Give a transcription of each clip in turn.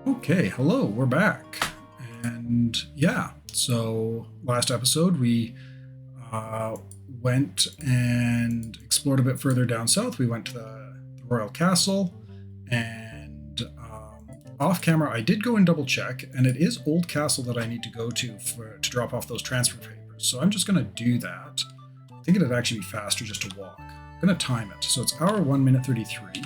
Okay, hello, we're back. And yeah, so last episode we uh, went and explored a bit further down south. We went to the Royal Castle, and off camera I did go and double check, and it is Old Castle that I need to go to drop off those transfer papers. So I'm just going to do that. I think it'd actually be faster just to walk. I'm going to time it. So it's hour 1 minute 33.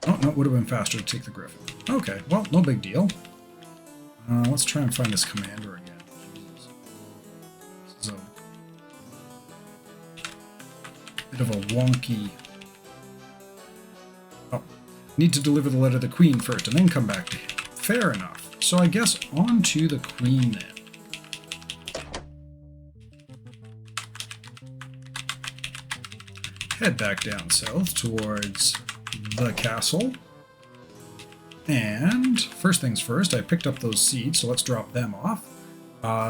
Oh, no, it would have been faster to take the Griffin. Okay, well, no big deal. Let's try and find this commander again. This is a bit of a wonky... Oh, need to deliver the letter to the Queen first and then come back to him. Fair enough. So I guess on to the Queen then. Head back down south towards the castle. And first things first, I picked up those seeds, so let's drop them off.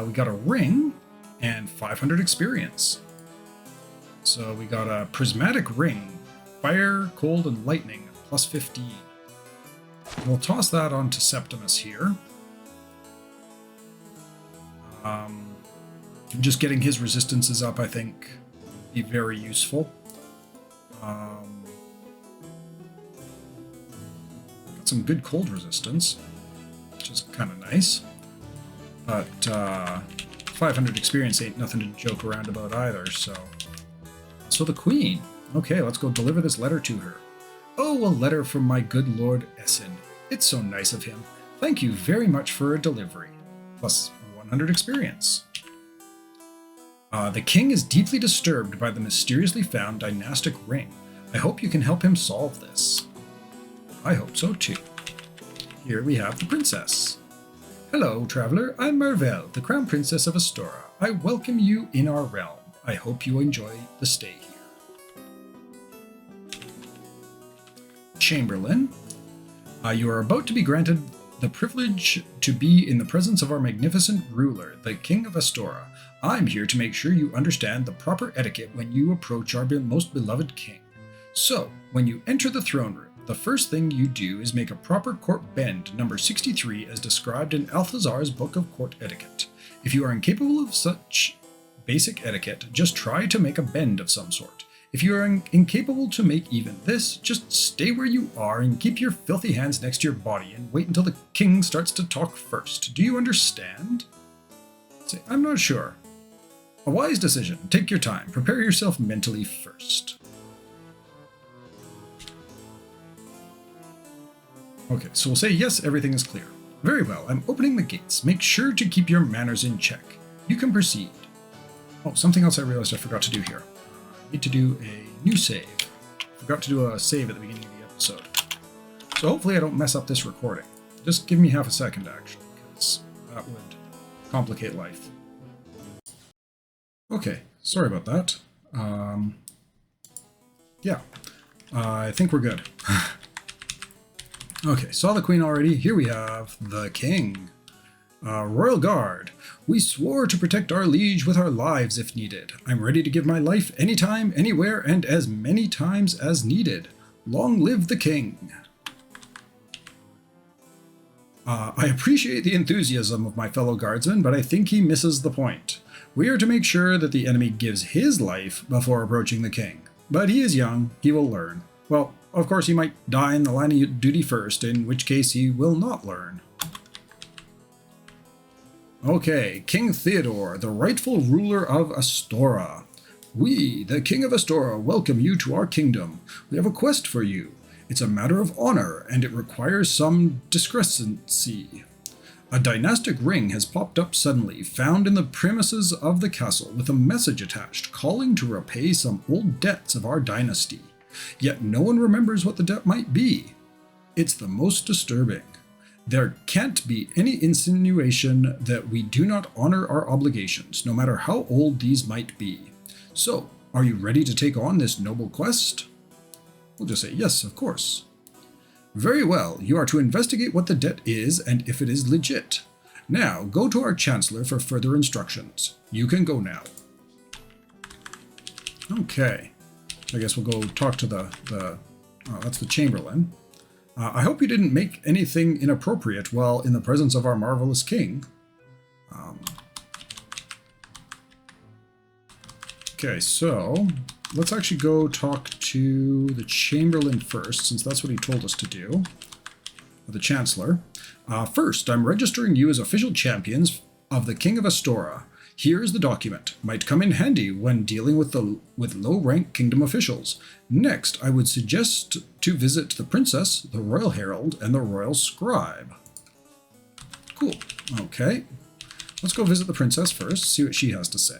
We got a ring and 500 experience. So we got a prismatic ring, fire, cold, and lightning, plus 15. We'll toss that onto Septimus here. Just getting his resistances up, I think, would be very useful. Got some good cold resistance, which is kind of nice. But 500 experience ain't nothing to joke around about either, so... So the Queen. Okay, let's go deliver this letter to her. Oh, a letter from my good Lord Essen. It's so nice of him. Thank you very much for a delivery. Plus 100 experience. The king is deeply disturbed by the mysteriously found dynastic ring. I hope you can help him solve this. I hope so too. Here we have the princess. Hello, traveler. I'm Marvel, the crown princess of Astora. I welcome you in our realm. I hope you enjoy the stay here. Chamberlain. You are about to be granted the privilege to be in the presence of our magnificent ruler, the King of Astora. I'm here to make sure you understand the proper etiquette when you approach our most beloved king. So, when you enter the throne room, the first thing you do is make a proper court bend, number 63, as described in Althazar's Book of Court Etiquette. If you are incapable of such basic etiquette, just try to make a bend of some sort. If you are incapable to make even this, just stay where you are and keep your filthy hands next to your body and wait until the king starts to talk first. Do you understand? Say, I'm not sure. A wise decision. Take your time. Prepare yourself mentally first. Okay, so we'll say yes, everything is clear. Very well, I'm opening the gates. Make sure to keep your manners in check. You can proceed. Oh, something else I realized I forgot to do here. I need to do a new save. Forgot to do a save at the beginning of the episode. So hopefully I don't mess up this recording. Just give me half a second, actually, because that would complicate life. Okay, sorry about that. Yeah, I think we're good. Okay, saw the Queen already. Here we have the King. Royal Guard. We swore to protect our liege with our lives if needed. I'm ready to give my life anytime, anywhere, and as many times as needed. Long live the King. I appreciate the enthusiasm of my fellow guardsmen, but I think he misses the point. We are to make sure that the enemy gives his life before approaching the King. But he is young, he will learn. Well, of course he might die in the line of duty first, in which case he will not learn. Okay, King Theodore, the rightful ruler of Astora. We, the King of Astora, welcome you to our kingdom. We have a quest for you. It's a matter of honor, and it requires some discrepancy. A dynastic ring has popped up suddenly, found in the premises of the castle, with a message attached, calling to repay some old debts of our dynasty. Yet no one remembers what the debt might be. It's the most disturbing. There can't be any insinuation that we do not honor our obligations, no matter how old these might be. So, are you ready to take on this noble quest? We'll just say yes, of course. Very well, you are to investigate what the debt is and if it is legit. Now, go to our Chancellor for further instructions. You can go now. Okay. I guess we'll go talk to that's the Chamberlain. I hope you didn't make anything inappropriate while in the presence of our marvelous king. Okay, so let's actually go talk to the Chamberlain first, since that's what he told us to do. The Chancellor. First, I'm registering you as official champions of the King of Astora. Here is the document. Might come in handy when dealing with low-rank kingdom officials. Next, I would suggest to visit the Princess, the Royal Herald, and the Royal Scribe. Cool. Okay. Let's go visit the Princess first, see what she has to say.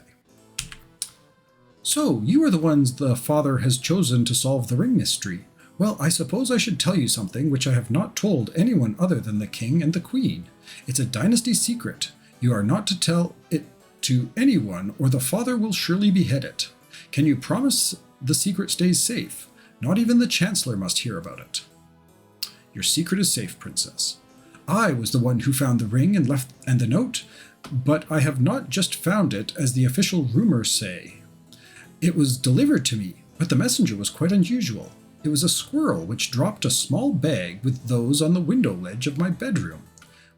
So, you are the ones the father has chosen to solve the ring mystery. Well, I suppose I should tell you something which I have not told anyone other than the king and the queen. It's a dynasty secret. You are not to tell it to anyone, or the father will surely behead it. Can you promise the secret stays safe? Not even the Chancellor must hear about it. Your secret is safe, Princess. I was the one who found the ring and the note, but I have not just found it, as the official rumors say. It was delivered to me, but the messenger was quite unusual. It was a squirrel which dropped a small bag with those on the window ledge of my bedroom.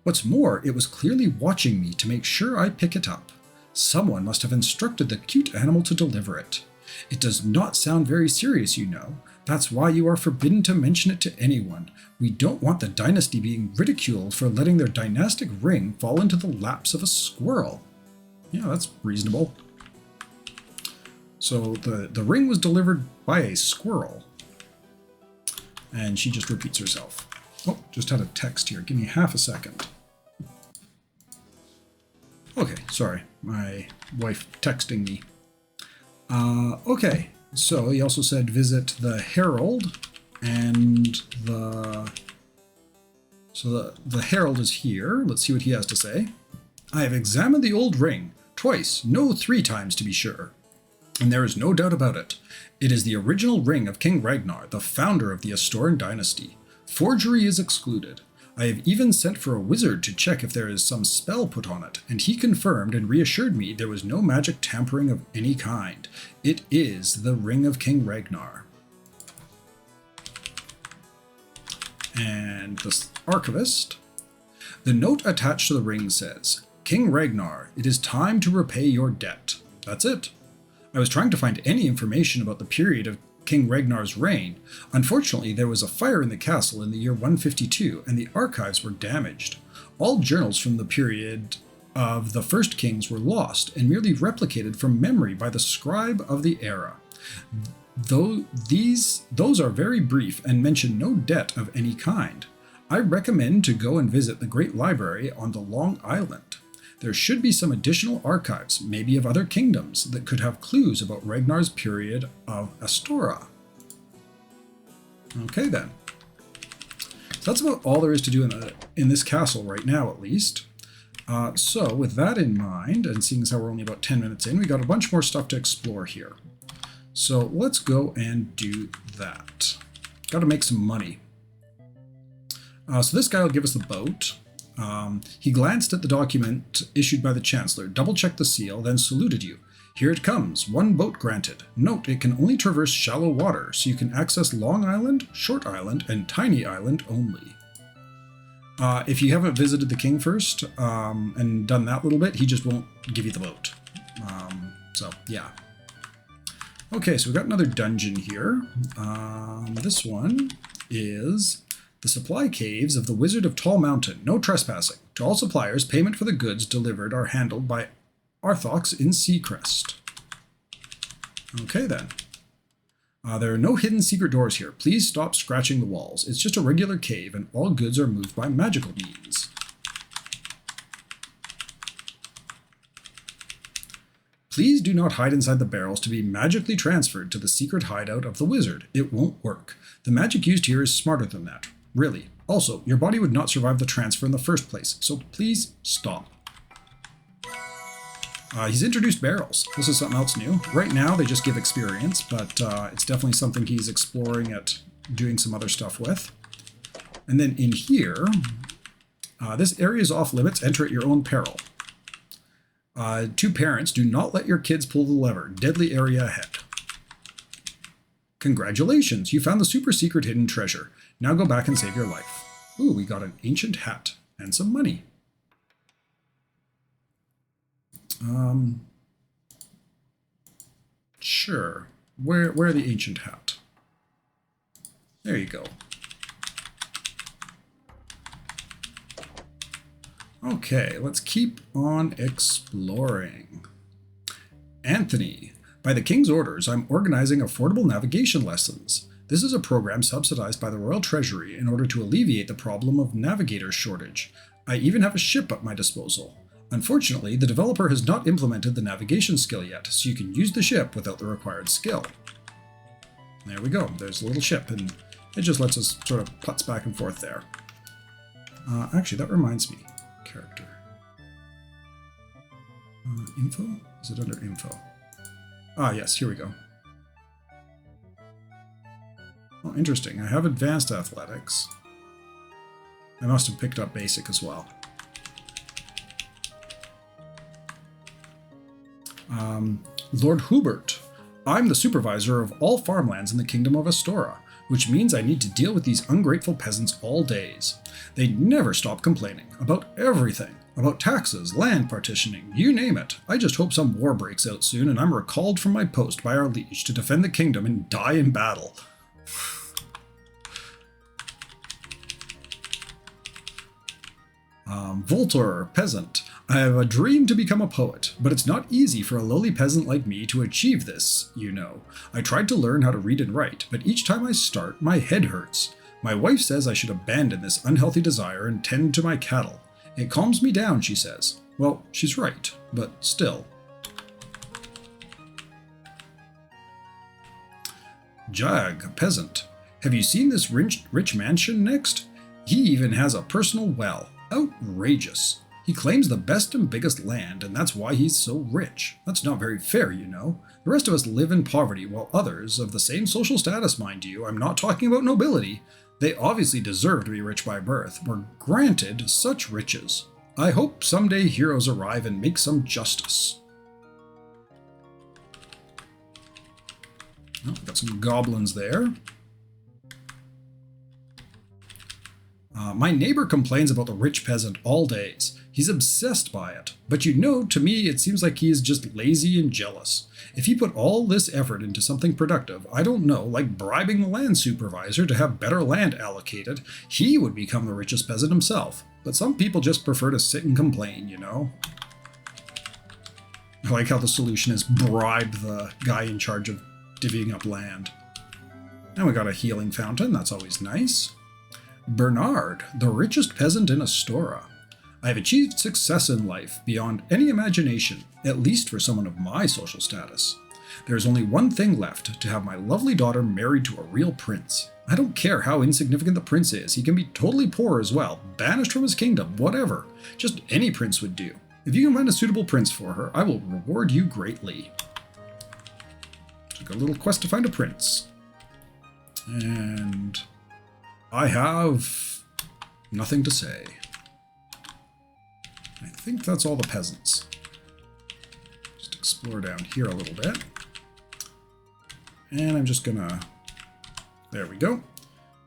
What's more, it was clearly watching me to make sure I pick it up. Someone must have instructed the cute animal to deliver it. It does not sound very serious, you know. That's why you are forbidden to mention it to anyone. We don't want the dynasty being ridiculed for letting their dynastic ring fall into the laps of a squirrel. Yeah, that's reasonable. So the ring was delivered by a squirrel. And she just repeats herself. Oh, just had a text here. Give me half a second. Okay, sorry. My wife texting me. Okay, so he also said visit the Herald, and the Herald is here. Let's see what he has to say. I have examined the old ring, twice, no 3 times to be sure. And there is no doubt about it. It is the original ring of King Ragnar, the founder of the Astoran dynasty. Forgery is excluded. I have even sent for a wizard to check if there is some spell put on it, and he confirmed and reassured me there was no magic tampering of any kind. It is the ring of King Ragnar. And the archivist. The note attached to the ring says, King Ragnar, it is time to repay your debt. That's it. I was trying to find any information about the period of King Ragnar's reign. Unfortunately, there was a fire in the castle in the year 152, and the archives were damaged. All journals from the period of the first kings were lost and merely replicated from memory by the scribe of the era. Those are very brief and mention no debt of any kind. I recommend to go and visit the Great Library on the Long Island. There should be some additional archives, maybe of other kingdoms, that could have clues about Ragnar's period of Astora. Okay then. So that's about all there is to do in this castle right now, at least. So with that in mind, and seeing as how we're only about 10 minutes in, we got a bunch more stuff to explore here. So let's go and do that. Got to make some money. So this guy will give us the boat. He glanced at the document issued by the Chancellor, double-checked the seal, then saluted you. Here it comes. 1 boat granted. Note, it can only traverse shallow water, so you can access Long Island, Short Island, and Tiny Island only. If you haven't visited the king first and done that little bit, he just won't give you the boat. So, yeah. Okay, so we've got another dungeon here. This one is the supply caves of the Wizard of Tall Mountain. No trespassing. To all suppliers, payment for the goods delivered are handled by Arthox in Seacrest. Okay then. There are no hidden secret doors here. Please stop scratching the walls. It's just a regular cave, and all goods are moved by magical means. Please do not hide inside the barrels to be magically transferred to the secret hideout of the wizard. It won't work. The magic used here is smarter than that. Really. Also, your body would not survive the transfer in the first place, so please stop. He's introduced barrels. This is something else new. Right now, they just give experience, but it's definitely something he's exploring at doing some other stuff with. And then in here, this area is off limits. Enter at your own peril. To parents, do not let your kids pull the lever. Deadly area ahead. Congratulations, you found the super secret hidden treasure. Now go back and save your life. Ooh, we got an ancient hat and some money. Sure. Where the ancient hat? There you go. Okay, let's keep on exploring. Anthony, by the King's orders, I'm organizing affordable navigation lessons. This is a program subsidized by the Royal Treasury in order to alleviate the problem of navigator shortage. I even have a ship at my disposal. Unfortunately, the developer has not implemented the navigation skill yet, so you can use the ship without the required skill. There we go, there's a little ship, and it just lets us sort of putz back and forth there. Actually, that reminds me. Character. Info? Is it under info? Ah, yes, here we go. Oh, interesting. I have advanced athletics. I must have picked up basic as well. Lord Hubert, I'm the supervisor of all farmlands in the Kingdom of Astora, which means I need to deal with these ungrateful peasants all days. They never stop complaining about everything, about taxes, land partitioning, you name it. I just hope some war breaks out soon and I'm recalled from my post by our liege to defend the kingdom and die in battle. Voltor, peasant. I have a dream to become a poet, but it's not easy for a lowly peasant like me to achieve this, you know. I tried to learn how to read and write, but each time I start, my head hurts. My wife says I should abandon this unhealthy desire and tend to my cattle. It calms me down, she says. Well, she's right, but still. Jag, a peasant. Have you seen this rich mansion next? He even has a personal well. Outrageous. He claims the best and biggest land, and that's why he's so rich. That's not very fair, you know. The rest of us live in poverty, while others, of the same social status, mind you, I'm not talking about nobility, they obviously deserve to be rich by birth, were granted such riches. I hope someday heroes arrive and make some justice. Oh, got some goblins there. My neighbor complains about the rich peasant all days. He's obsessed by it. But you know, to me, it seems like he is just lazy and jealous. If he put all this effort into something productive, I don't know, like bribing the land supervisor to have better land allocated, he would become the richest peasant himself. But some people just prefer to sit and complain, you know? I like how the solution is bribe the guy in charge of divvying up land. And we got a healing fountain, that's always nice. Bernard, the richest peasant in Astora. I have achieved success in life beyond any imagination, at least for someone of my social status. There is only one thing left, to have my lovely daughter married to a real prince. I don't care how insignificant the prince is, he can be totally poor as well, banished from his kingdom, whatever. Just any prince would do. If you can find a suitable prince for her, I will reward you greatly. Took a little quest to find a prince. And I have nothing to say. I think that's all the peasants. Just explore down here a little bit. And I'm just gonna, there we go,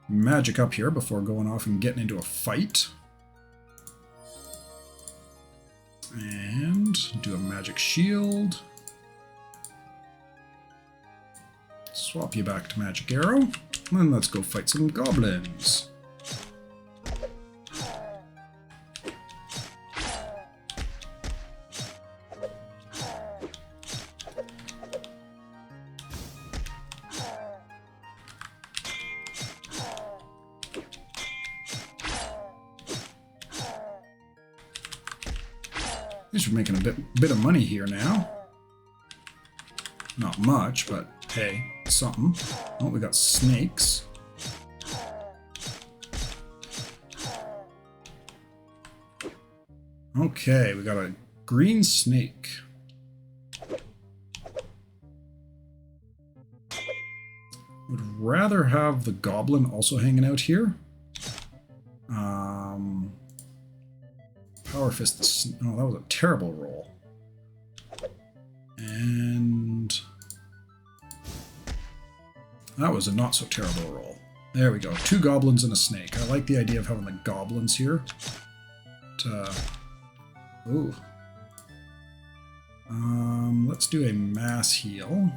magic up here before going off and getting into a fight. And do a magic shield. Swap you back to magic arrow. And let's go fight some goblins. At least we're making a bit of money here now. Not much, but hey, something. Oh, we got snakes. Okay, we got a green snake. Would rather have the goblin also hanging out here. Power Fist. Oh, that was a terrible roll. And That was a not so terrible roll. There we go. 2 goblins and a snake. I like the idea of having the goblins here. Ooh. Let's do a mass heal.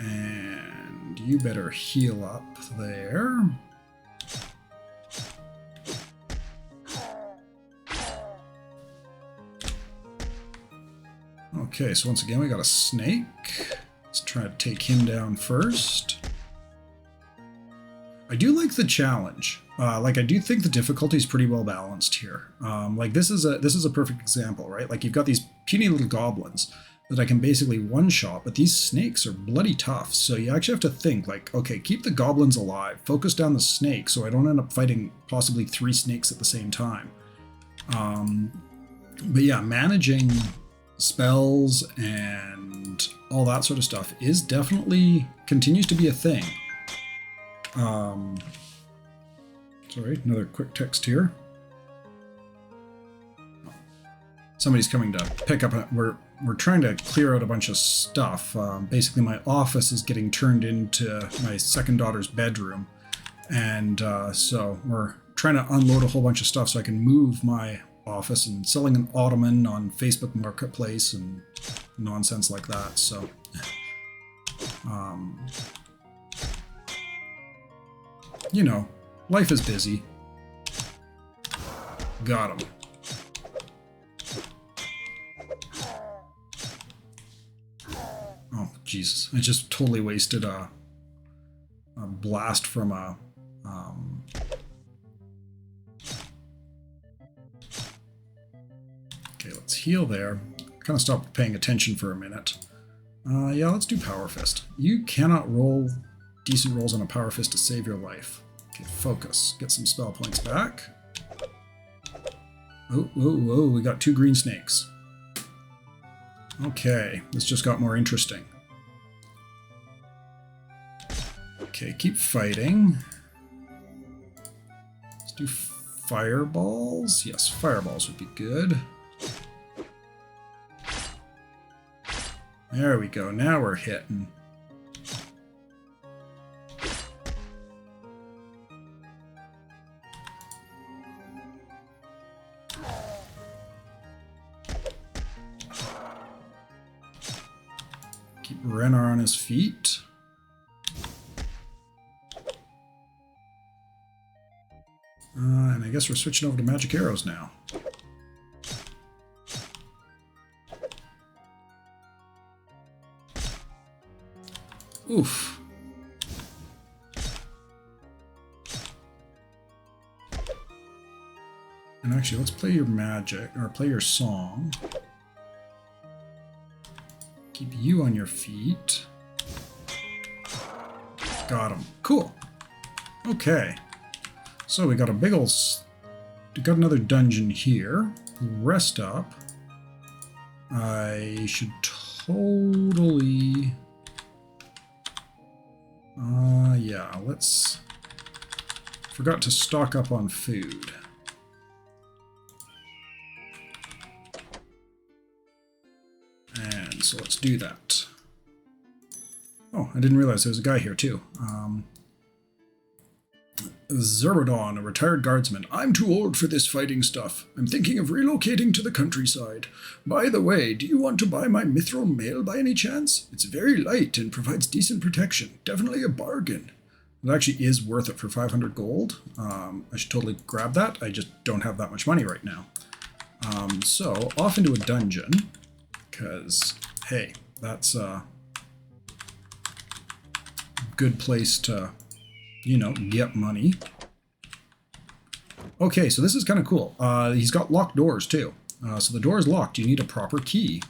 And you better heal up there. Okay, so once again we got a snake. Let's try to take him down first. I do like the challenge. Like I do think the difficulty is pretty well balanced here. Like this is a perfect example, right? Like you've got these puny little goblins that I can basically one-shot, but these snakes are bloody tough. So you actually have to think like, okay, keep the goblins alive, focus down the snake so I don't end up fighting possibly 3 snakes at the same time. But yeah, managing spells and all that sort of stuff is definitely continues to be a thing. Sorry, another quick text here. Somebody's coming to pick up. We're trying to clear out a bunch of stuff. Basically, my office is getting turned into my second daughter's bedroom, and so we're trying to unload a whole bunch of stuff so I can move my office, and selling an ottoman on Facebook Marketplace and nonsense like that. So, you know, life is busy. Got him. Oh, Jesus. I just totally wasted a blast from a... Okay, let's heal there. Kind of stopped paying attention for a minute. Yeah, let's do Power Fist. You cannot roll decent rolls on a Power Fist to save your life. Okay, focus. Get some spell points back. Oh, whoa, whoa, we got 2 green snakes. Okay, this just got more interesting. Okay, keep fighting. Let's do fireballs. Yes, fireballs would be good. There we go, now we're hitting. Keep Renner on his feet. And I guess we're switching over to magic arrows now. Oof. And actually, let's play your magic, or play your song. Keep you on your feet. Got him. Cool. Okay. So we got a big old... We got another dungeon here. Rest up. I should totally... yeah, let's... Forgot to stock up on food. And so let's do that. Oh, I didn't realize there was a guy here too. Zerberdon, a retired guardsman. I'm too old for this fighting stuff. I'm thinking of relocating to the countryside. By the way, do you want to buy my mithril mail by any chance? It's very light and provides decent protection. Definitely a bargain. It actually is worth it for 500 gold. I should totally grab that. I just don't have that much money right now. So, off into a dungeon. Because, hey, that's a good place to... you know, get money. Okay, so this is kind of cool. He's got locked doors too. So the door is locked. You need a proper key.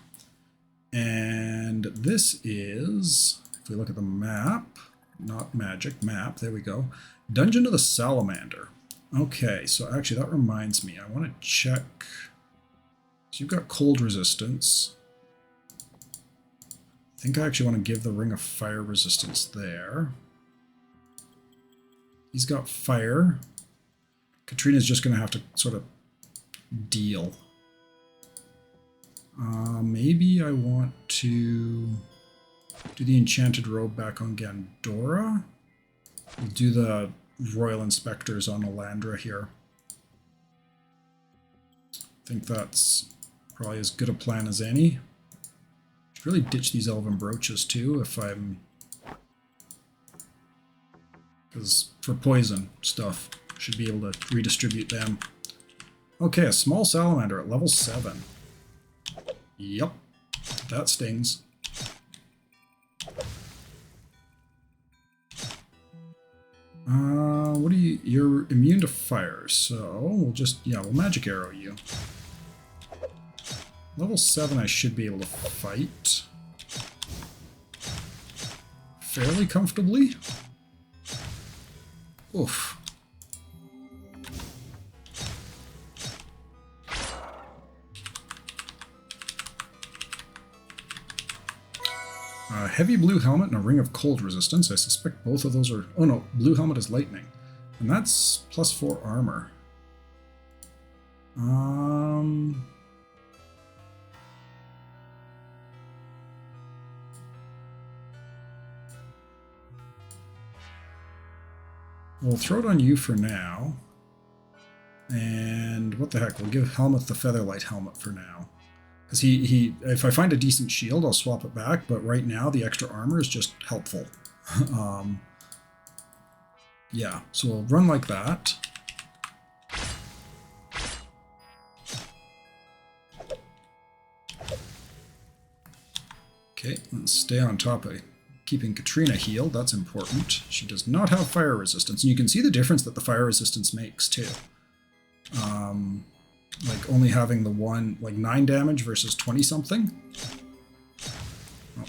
And this is, if we look at the map, not magic, map, there we go. Dungeon of the Salamander. Okay, so actually that reminds me. I want to check. So you've got cold resistance. I think I actually want to give the Ring of Fire resistance there. He's got fire. Katrina's just going to have to sort of deal. Maybe I want to do the enchanted robe back on Gandora. We'll do the royal inspectors on Elandra here. I think that's probably as good a plan as any. Should really ditch these elven brooches too if I'm... because for poison stuff, should be able to redistribute them. Okay, a small salamander at level 7. Yep, that stings. What do you... you're immune to fire, so we'll just... yeah, we'll magic arrow you. Level 7 I should be able to fight fairly comfortably. Oof. A heavy blue helmet and a ring of cold resistance. I suspect both of those are... oh no, blue helmet is lightning. And that's +4 armor. We'll throw it on you for now. And what the heck, we'll give Helmut the Featherlight helmet for now. Because he if I find a decent shield, I'll swap it back, but right now the extra armor is just helpful. Yeah, so we'll run like that. Okay, let's stay on top of keeping Katrina healed. That's important. She does not have fire resistance, and you can see the difference that the fire resistance makes too. Like only having the one, like 9 damage versus 20 something. Oh.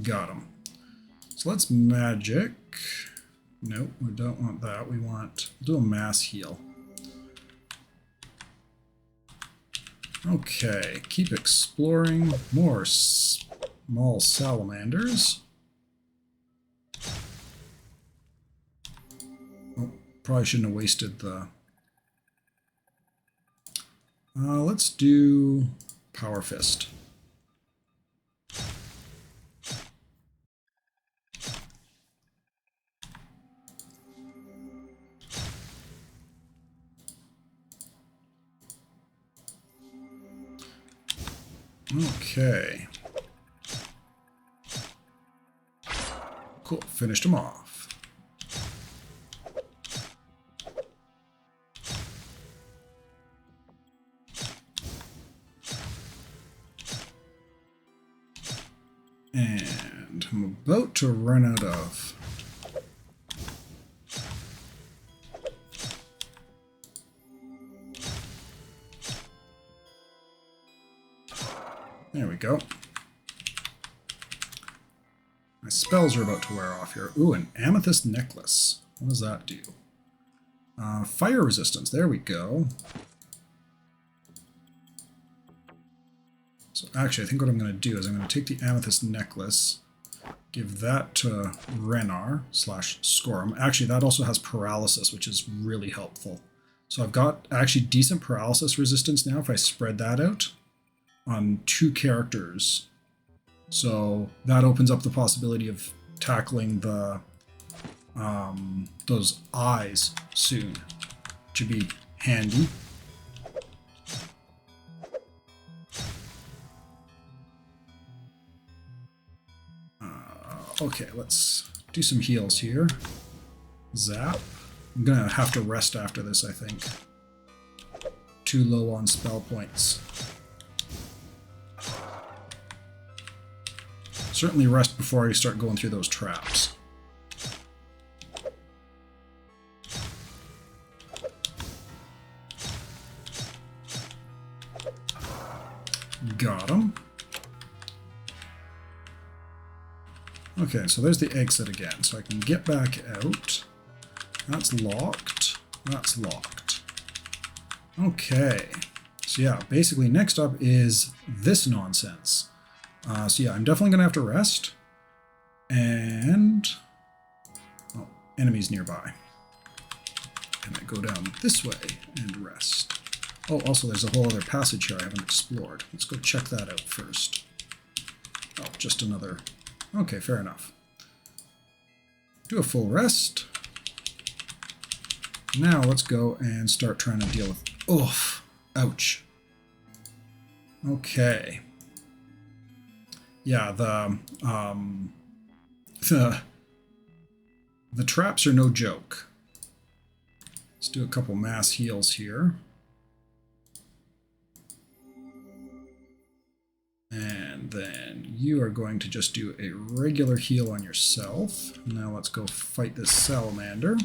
Got him. So let's magic. Nope, we don't want that. We want, we'll do a mass heal. Okay, keep exploring. More small salamanders. Oh, probably shouldn't have wasted the... let's do Power Fist. Okay. Cool, finished him off. And I'm about to run out of... There we go. My spells are about to wear off here. Ooh, an amethyst necklace. What does that do? Fire resistance. There we go. So actually, I think what I'm going to do is I'm going to take the amethyst necklace, give that to Renar / Scorum. Actually, that also has paralysis, which is really helpful. So I've got actually decent paralysis resistance now if I spread that out on 2 characters. So that opens up the possibility of tackling the those eyes soon, which would be handy. Okay, let's do some heals here. Zap. I'm gonna have to rest after this, I think. Too low on spell points. Certainly rest before I start going through those traps. Got him. Okay, so there's the exit again, so I can get back out. That's locked. That's locked. Okay. So yeah, basically next up is this nonsense. So yeah, I'm definitely going to have to rest. And... oh, enemies nearby. Can I go down this way and rest? Oh, also there's a whole other passage here I haven't explored. Let's go check that out first. Oh, just another... Okay, fair enough. Do a full rest. Now let's go and start trying to deal with... Oof! Ouch. Okay. Yeah, the traps are no joke. Let's do a couple mass heals here. And then you are going to just do a regular heal on yourself. Now let's go fight this salamander.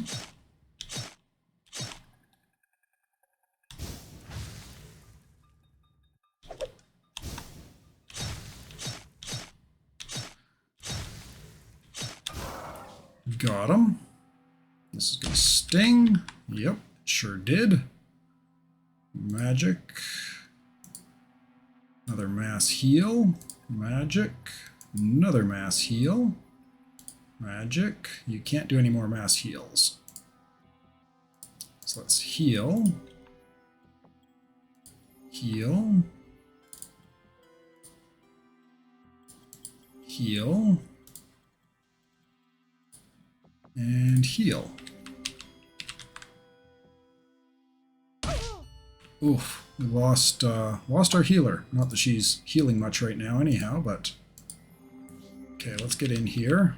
Got him. This is going to sting. Yep, sure did. Magic. Another mass heal. Magic. Another mass heal. Magic. You can't do any more mass heals. So let's heal. Heal. Heal. And heal. Oof, we lost our healer. Not that she's healing much right now anyhow, but... Okay, let's get in here.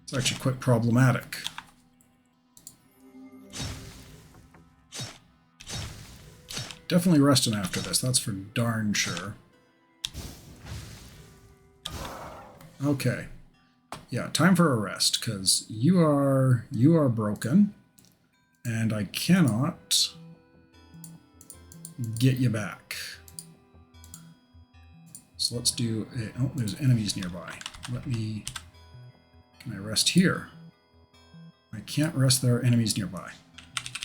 It's actually quite problematic. Definitely resting after this, that's for darn sure. Okay. Yeah, time for a rest, because you are broken, and I cannot get you back. So let's do a... Oh, there's enemies nearby. Can I rest here? I can't rest, there are enemies nearby.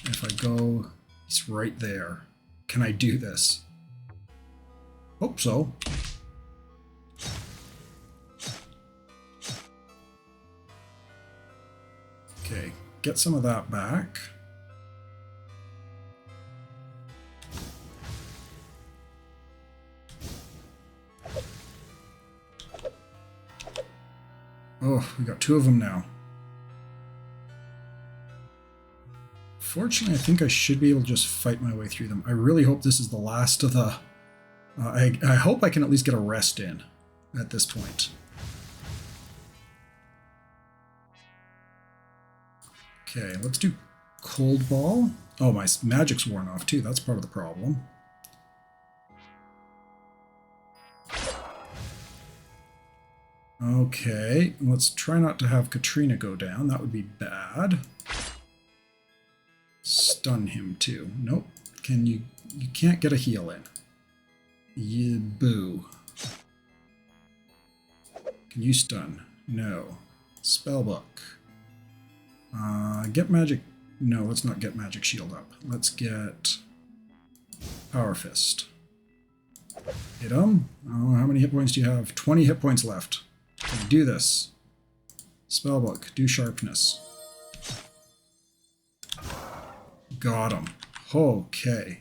If I go, he's right there. Can I do this? Hope so. Okay, get some of that back. Oh, we got two of them now. Fortunately, I think I should be able to just fight my way through them. I really hope this is the last of the... I hope I can at least get a rest in at this point. Okay, let's do Cold Ball. Oh, my magic's worn off too. That's part of the problem. Okay, let's try not to have Katrina go down. That would be bad. Stun him too. Nope. You can't get a heal in. You boo. Can you stun? No. Spellbook. Get magic. No, let's not get magic shield up. Let's get Power Fist. Hit him. Oh, how many hit points do you have? 20 hit points left. Can you do this? Spellbook. Do sharpness. Got him. Okay.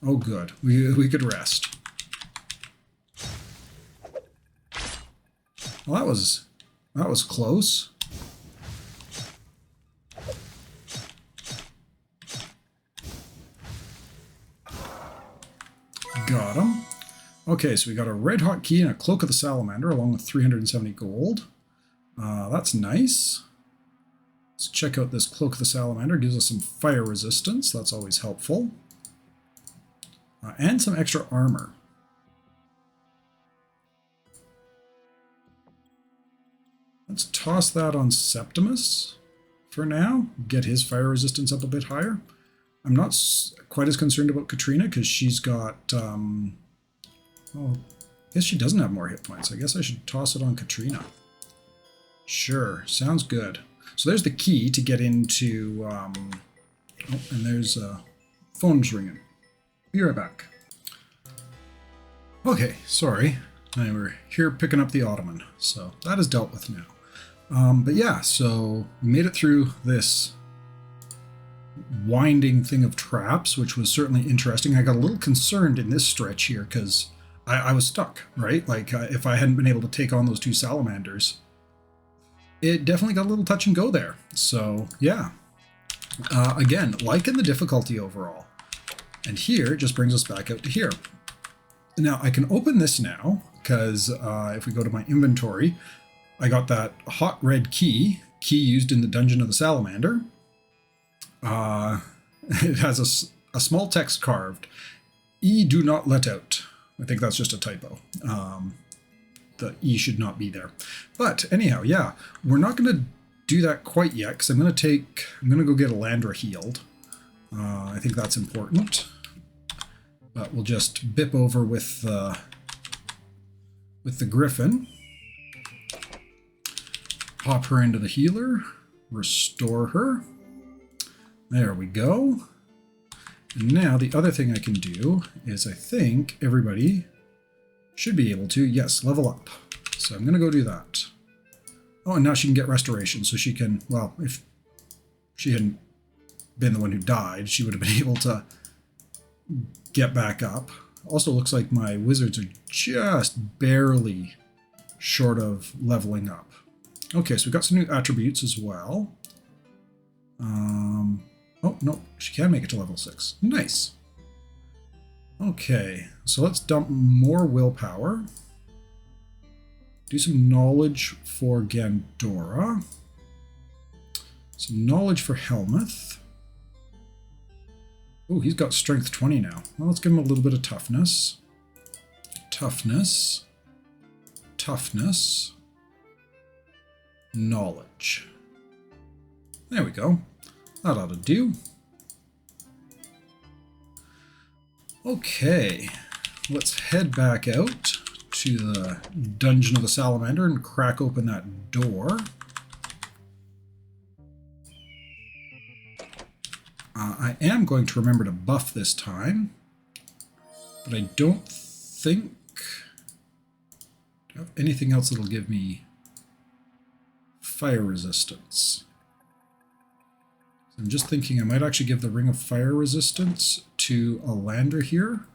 Oh, good. We could rest. Well, that was close. Got him. Okay, so we got a red hot key and a cloak of the salamander along with 370 gold. That's nice. Let's check out this cloak of the salamander. Gives us some fire resistance. That's always helpful. And some extra armor. Let's toss that on Septimus for now. Get his fire resistance up a bit higher. I'm not quite as concerned about Katrina because she's got... oh, I guess she doesn't have more hit points. I guess I should toss it on Katrina. Sure, sounds good. So there's the key to get into... oh, and there's phone's ringing. Be right back. Okay, sorry. And we're here picking up the Ottoman, so that is dealt with now. But yeah, so we made it through this winding thing of traps, which was certainly interesting. I got a little concerned in this stretch here because I was stuck, right? Like if I hadn't been able to take on those two salamanders, it definitely got a little touch and go there. So yeah, again, liking the difficulty overall. And here it just brings us back out to here. Now I can open this now because if we go to my inventory, I got that hot red key used in the Dungeon of the Salamander. It has a small text carved, "E do not let out." I think that's just a typo. The E should not be there. But anyhow, yeah, we're not going to do that quite yet because I'm going to go get Elandra healed. I think that's important. But we'll just bip over with the Griffin. Pop her into the healer. Restore her. There we go. And now the other thing I can do is I think everybody should be able to, yes, level up. So I'm going to go do that. Oh, and now she can get restoration. So she can, well, if she hadn't been the one who died, she would have been able to get back up. Also looks like my wizards are just barely short of leveling up. Okay, so we've got some new attributes as well. Oh, no, she can make it to level 6. Nice. Okay, so let's dump more willpower. Do some knowledge for Gandora. Some knowledge for Helmuth. Oh, he's got strength 20 now. Well, let's give him a little bit of toughness. Toughness. Toughness. Knowledge. There we go. That ought to do. Okay, let's head back out to the Dungeon of the Salamander and crack open that door. I am going to remember to buff this time, but I don't think I have anything else that'll give me fire resistance. I'm just thinking I might actually give the Ring of Fire resistance to Elandra here,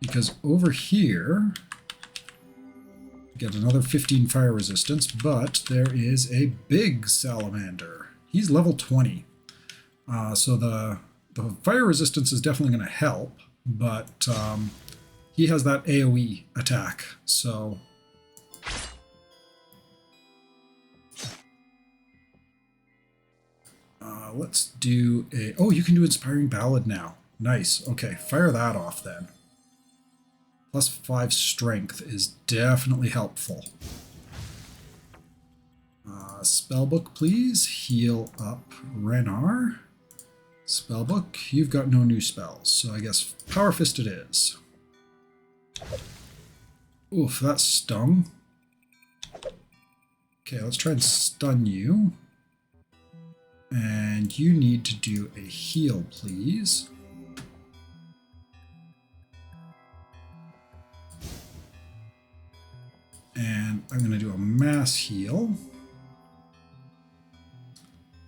because over here get another 15 fire resistance, but there is a big salamander. He's level 20. So the fire resistance is definitely going to help, but he has that AoE attack, so let's do a... Oh, you can do Inspiring Ballad now. Nice. Okay, fire that off then. Plus 5 strength is definitely helpful. Spellbook, please. Heal up Renar. Spellbook, you've got no new spells, so I guess Power Fist it is. Oof, that stung. Okay, let's try and stun you. And you need to do a heal, please. And I'm going to do a mass heal.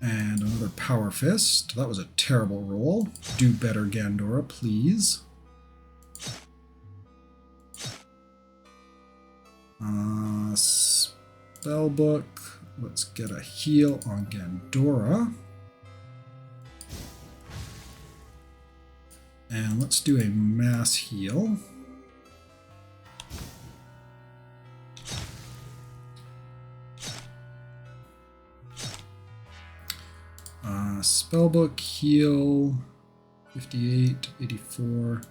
And another Power Fist. That was a terrible roll. Do better, Gandora, please. Spellbook. Let's get a heal on Gandora. And let's do a mass heal. Spellbook, heal, 58, 84.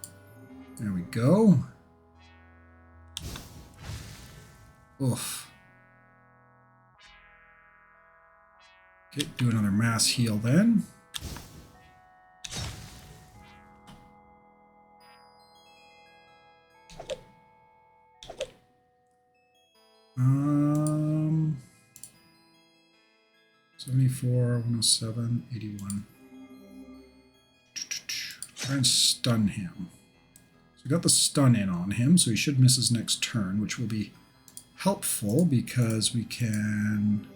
There we go. Oof. Okay, do another mass heal then. Um, 74, 107, 81. Try and stun him. So we got the stun in on him, so he should miss his next turn, which will be helpful because we can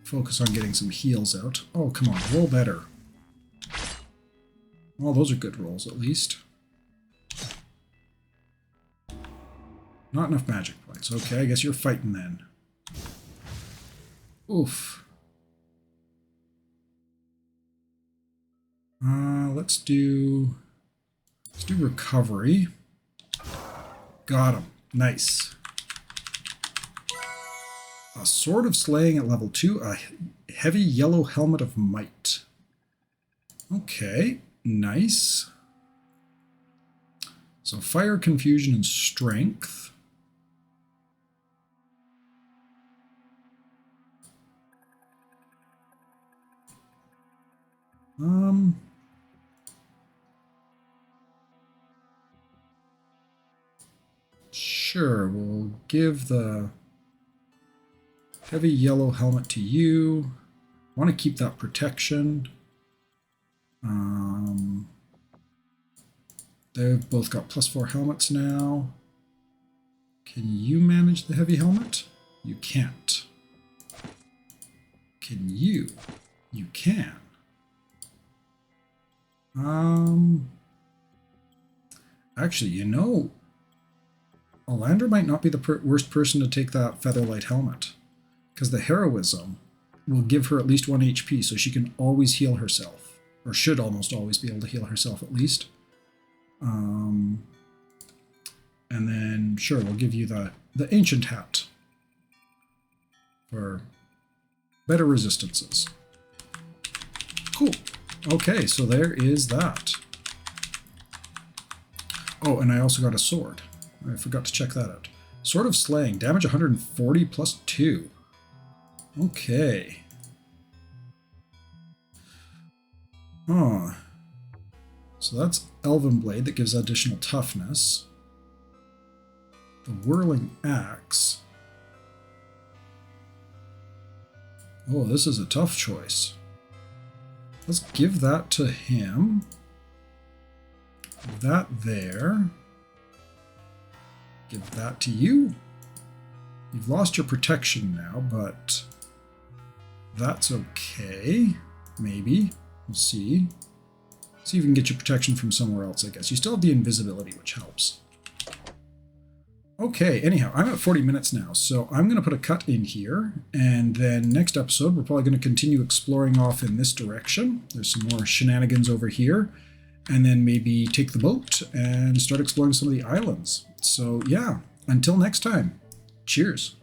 focus on getting some heals out. Oh, come on, roll better. Well, those are good rolls, at least. Not enough magic points. Okay, I guess you're fighting then. Oof. Let's do recovery. Got him. Nice. A sword of slaying at level 2. A heavy yellow helmet of might. Okay, nice. So fire, confusion, and strength. Sure, we'll give the heavy yellow helmet to you. Want to keep that protection. They've both got +4 helmets now. Can you manage the heavy helmet? You can't. Can you? You can. Actually, you know, Alandra might not be the worst person to take that Featherlight helmet, because the heroism will give her at least 1 HP, so she can always heal herself, or should almost always be able to heal herself at least. And then, sure, we'll give you the Ancient Hat for better resistances. Cool. Okay, so there is that. Oh, and I also got a sword. I forgot to check that out. Sword of Slaying, damage 140 plus 2. Okay. Oh. So that's Elven Blade that gives additional toughness. The Whirling Axe. Oh, this is a tough choice. Let's give that to him. That there. Give that to you. You've lost your protection now, but that's okay. Maybe. We'll see. See if you can get your protection from somewhere else, I guess. You still have the invisibility, which helps. Okay, anyhow, I'm at 40 minutes now, so I'm going to put a cut in here, and then next episode we're probably going to continue exploring off in this direction. There's some more shenanigans over here, and then maybe take the boat and start exploring some of the islands. So yeah, until next time, cheers.